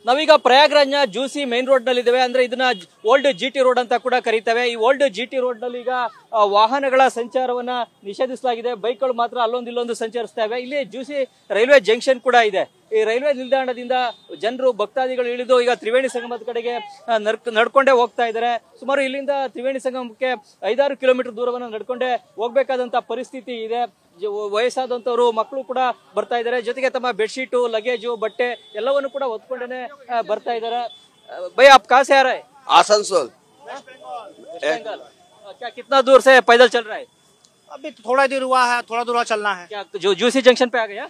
ನಾವೀಗ ಪ್ರಯಾಗ್ರಾಜ್ನ ಜೂಸಿ main road ನಲ್ಲಿ ಇದ್ದೇವೆ. ಅಂದ್ರೆ ಇದನ್ನ ಓಲ್ಡ್ GT ರೋಡ್ ಅಂತ ಕೂಡ ಕರೀತೇವೆ. ಈ ಓಲ್ಡ್ GT ರೋಡ್ ನಲ್ಲಿ ಈಗ ವಾಹನಗಳ ಸಂಚಾರವನ್ನ ನಿಷೇಧಿಸಲಾಗಿದೆ. ಬೈಕ್ಗಳು ಮಾತ್ರ ಅಲ್ಲೊಂದು ಇಲ್ಲೊಂದು ಸಂಚರಿಸ್ತವೆ. ಇಲ್ಲಿ ಜೂಸಿ ರೈಲ್ವೆ ಜಂಕ್ಷನ್ ಕೂಡ ಇದೆ. ಈ ರೈಲ್ವೆ ನಿಲ್ದಾಣದಿಂದ ಜನರು ಭಕ್ತಾದಿಗಳು ಇಳಿದು ಈಗ ತ್ರಿವೇಣಿ ಸಂಗಮದ ಕಡೆಗೆ ನಡ್ಕೊಂಡೇ ಹೋಗ್ತಾ ಇದ್ದಾರೆ. ಸುಮಾರು ಇಲ್ಲಿಂದ ತ್ರಿವೇಣಿ ಸಂಗಮಕ್ಕೆ 5-6 ಕಿಲೋಮೀಟರ್ ದೂರವನ್ನು ನಡ್ಕೊಂಡೇ ಹೋಗ್ಬೇಕಾದಂತ ಪರಿಸ್ಥಿತಿ ಇದೆ. ವಯಸ್ಸಾದಂತವರು ಮಕ್ಕಳು ಕೂಡ ಬರ್ತಾ ಇದ್ದಾರೆ. ಜೊತೆಗೆ ತಮ್ಮ ಬೆಡ್ಶೀಟು, ಲಗೇಜು, ಬಟ್ಟೆ ಎಲ್ಲವನ್ನು ಕೂಡ ಹೊತ್ಕೊಂಡೇನೆ ಬರ್ತಾ ಇದ್ದಾರೆ. ಭೈ आप कहाँ से आ रहे हैं? आसनसोल। क्या कितना दूर से पैदल चल रहा है? अभी थोड़ा दूर हुआ है, थोड़ा दूर चलना है। क्या जो जूसी जंक्शन पे आ गया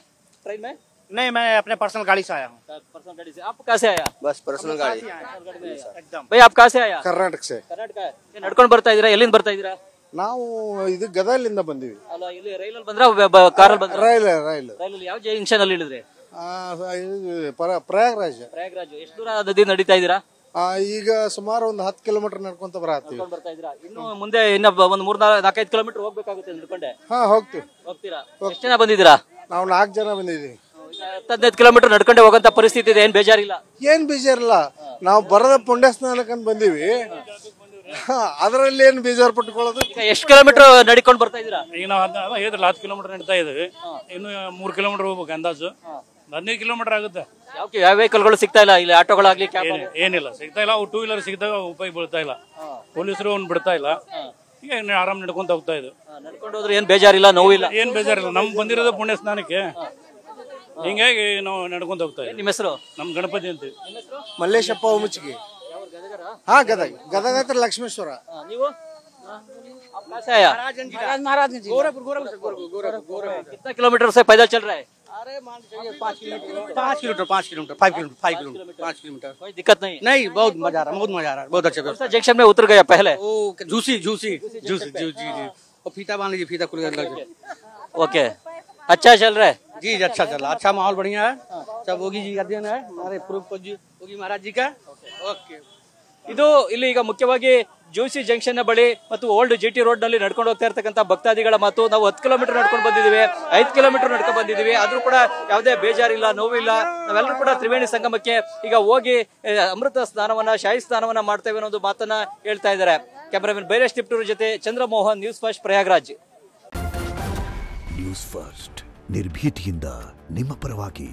ट्रेन में? नहीं, मैं अपने पर्सनल गाड़ी से आया हूँ। पर्सनल गाड़ी से। आप कहाँ से आया? बस पर्सनल गाड़ी। एकदम। भाई आप कहाँ से आया? ಕರ್ನಾಟಕ से ಕರ್ನಾಟಕ. ನಡ್ಕೊಂಡು ಬರ್ತಾ ಇದ್ದೀರಾ? ಎಲ್ಲಿಂದ ಬರ್ತಾ ಇದ್ದೀರಾ? ನಾವು ಇದು ಗದಲಿಂದ ಬಂದಿವಿ. ಅಲ್ಲ, ಇಲ್ಲಿ ರೈಲಲ್ಲಿ ಬಂದ್ರ ಕಾರಲ್ಲಿ ಬಂದ್ರ? ರೈಲಲ್ಲಿ ಯಾವ ಜಂಕ್ಷನ್ ಅಲ್ಲಿ ಇಳಿದ್ರಿ? ಪ್ರಯಾಗ್ರಾಜ್. ಎಷ್ಟು ದೂರ ನದಿ ನಡೀತಾ ಇದ್ದೀರಾ? ಈಗ ಸುಮಾರು ಒಂದು 10 ಕಿಲೋಮೀಟರ್ ನಡ್ಕೊಂತ ಬರತ್ತೀವಿ. ಬರ್ತಾ ಇದ್ದೀರಾ? ಇನ್ನು ಮುಂದೆ ಇನ್ನ ಒಂದು 3-4-5 ಕಿಲೋಮೀಟರ್ ಹೋಗ್ಬೇಕಾಗುತ್ತೆ ನಡ್ಕೊಂಡೆ. ಹೋಗ್ತೀರಾ? ಎಷ್ಟು ಜನ ಬಂದಿದ್ದೀರಾ? ನಾವು 4 ಜನ ಬಂದಿದ್ದೀವಿ. 10-15 ಕಿಲೋಮೀಟರ್ ನಡ್ಕೊಂಡೆ ಹೋಗಂತ ಪರಿಸ್ಥಿತಿ ಇದೆ. ಏನ್ ಬೇಜಾರಿಲ್ಲ? ಏನ್ ಬೇಜಾರಿಲ್ಲ. ನಾವು ಬರದ ಪುಣ್ಯ ಸ್ನಾನಕ್ಕಂತ ಬಂದಿವಿ. ಅದರಲ್ಲಿ ಏನ್ ಬೇಜಾರು ಪಟ್ಕೊಳ್ಳೋದು. ಈಗ ಎಷ್ಟು ಕಿಲೋಮೀಟರ್ ನಡ್ಕೊಂಡು ಬರ್ತಾ ಇದ್ದೀರಾ? ಈಗ ನಾವು 10 ಕಿಲೋಮೀಟರ್ ನಡೀತಾ ಇದ್ದೀವಿ. ಇನ್ನು 3 ಕಿಲೋಮೀಟರ್ ಹೋಗ್ಬೇಕು ಅಂದಾಜು. 15 ಕಿಲೋಮೀಟರ್ ಆಗುತ್ತೆ. ಯಾವ ವೆಹಿಕಲ್ಗಳು ಸಿಗ್ತಾ ಇಲ್ಲ ಇಲ್ಲಿ? ಆಟೋಗಳಾಗ್ಲಿ ಏನಿಲ್ಲ, ಸಿಗ್ತಾ ಇಲ್ಲ. ಅವು 2 ವೀಲರ್ ಸಿಗ್ತಾಗ ಉಪಯೋಗ ಬೀಳ್ತಾ ಇಲ್ಲ. ಪೊಲೀಸರು ಅವ್ನು ಬಿಡ್ತಾ ಇಲ್ಲ. ಈಗ ಆರಾಮ್ ನಡ್ಕೊಂತ ಹೋಗ್ತಾ ಇದ್ದು. ನಡ್ಕೊಂಡು ಹೋದ್ರೆ ಏನ್ ಬೇಜಾರಿಲ್ಲ, ನೋವಿಲ್ಲ? ಏನ್ ಬೇಜಾರಿಲ್ಲ. ನಮ್ ಬಂದಿರೋದು ಪುಣ್ಯ ಸ್ನಾನಕ್ಕೆ, ಹಿಂಗಾಗಿ ನಾವು ನಡ್ಕೊಂತ ಹೋಗ್ತಾ ಇದ್ದೀವಿ. ನಿಮ್ಮ ಹೆಸರು? ನಮ್ ಗಣಪತಿ ಅಂತ. ಮಲ್ಲೇಶಪ್ಪ ಮುಚ್ಚಿಗೆ. ಹಾ, ಗದಗ ಹತ್ರ ಲಕ್ಷ್ಮೇಶ್ವರ. ನೀವು? महाराजगंज। कितना किलोमीटर से पैदल चल रहा है? अरे मान लीजिए 5 किलोमीटर 5 किलोमीटर। कोई दिक्कत नहीं? नहीं, बहुत मजा आ रहा है, बहुत अच्छा। कौन सा जंक्शन में उतर गया पहले? ओ जूसी। और फीता बांध लीजिए, फीता खुल गया। ओके, अच्छा चल रहा है? जी, अच्छा चल रहा, अच्छा माहौल बढ़िया है। सब योगी जी का देन है, हमारे योगी महाराज जी का। ओके। ಇದು ಇಲ್ಲಿ ಈಗ ಮುಖ್ಯವಾಗಿ ಜೂಸಿ ಜಂಕ್ಷನ್ ನ ಬಳಿ ಮತ್ತು ಓಲ್ಡ್ GT ರೋಡ್ ನಲ್ಲಿ ನಡ್ಕೊಂಡು ಹೋಗ್ತಾ ಇರ್ತಕ್ಕಂಥ ಭಕ್ತಾದಿಗಳ ಮಾತು. ನಾವು 10 ಕಿಲೋಮೀಟರ್ ನಡ್ಕೊಂಡು ಬಂದಿದ್ದೀವಿ, 5 ಕಿಲೋಮೀಟರ್ ನಡ್ಕೊಂಡು ಬಂದಿದ್ದೀವಿ. ಆದ್ರೂ ಕೂಡ ಯಾವುದೇ ಬೇಜಾರಿಲ್ಲ, ನೋವಿಲ್ಲ. ನಾವೆಲ್ಲರೂ ಕೂಡ ತ್ರಿವೇಣಿ ಸಂಗಮಕ್ಕೆ ಈಗ ಹೋಗಿ ಅಮೃತ ಸ್ನಾನವನ್ನ, ಶಾಹಿ ಸ್ನಾನವನ್ನ ಮಾಡ್ತೇವೆ ಅನ್ನೋದು ಮಾತನ್ನ ಹೇಳ್ತಾ ಇದ್ದಾರೆ. ಕ್ಯಾಮರಾಮನ್ ಬೈರೇಶ್ ತಿಪ್ಟೂರ್ ಜೊತೆ Chandramohan, news first, Prayagraj. News first ನಿರ್ಭೀತಿಯಿಂದ ನಿಮ್ಮ ಪರವಾಗಿ.